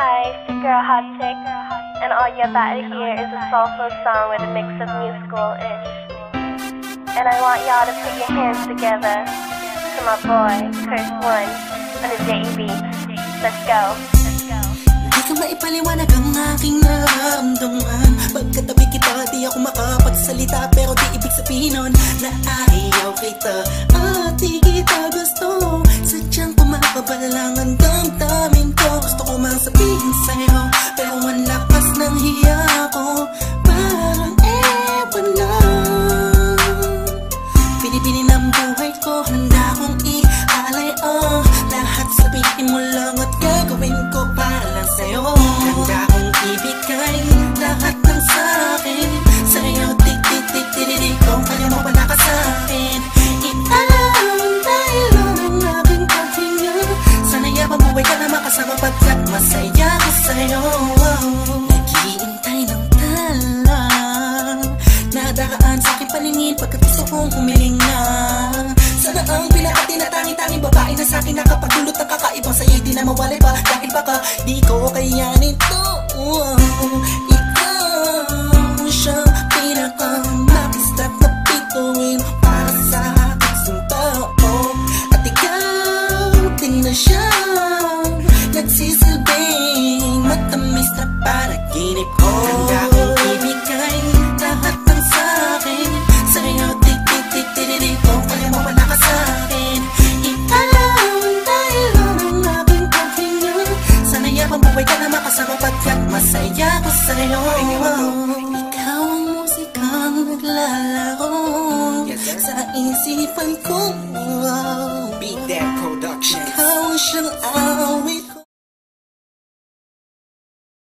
Hi, it's your girl Hot Chick, and all you're about to hear is a soulful song with a mix of musical-ish. And I want y'all to put your hands together to my boy, Curse One, on the JB. Let's go. Di ka maipaliwanag ang aking nararamdaman. Pagkatabi kita, di ako makapagsalita, pero di ibig sabihin nun na ayaw kita at di kita gusto. Sadyang kumakabalang ang damdamin ko. Gusto ko mang sabihin sa'yo, pero ang lakas ng hiya ko. Parang ewan lang. Pinipili ng buhay ko, handa kong ialay ang lahat. Sabihin mo lang at gagawin ko para lang sa'yo. Handa kong ibigay lahat ng sa'kin sa'yo. Tik-tik-tik-tik-tik, kung kaya mo pa ka sa'kin. Ialay lang ang aking paghinga. Sana'y mabuhay ka na makasama, pagkat masaya ko sa'yo. Naghihintay ng talang nadaraan sa'king paningin, pagkat gusto kong humiling na. Sana ang pinaka-tinatangi-tanging babae na sa'kin nakapagdulot ng kakaibang sa'yo di na mawalay pa. Dahil baka di ko kayanin to. Ikaw siya pinaka-makistat na pituin para sa aking sumtao. At ikaw din na siya nagsisilbing matamis na panaginip ko. Handa kong ibigay lahat ng sa'kin sa'yo. Tik-tik-tik-tik-tik, kung kaya mo pa ka sa'kin. Ialay lang ang aking paghinga. Sana'y mabuhay ka na makasama, pagkat masaya ko sa'yo. Ikaw ang musikang naglalaro sa isipan ko. Beat That Production. Ikaw ang siyang awit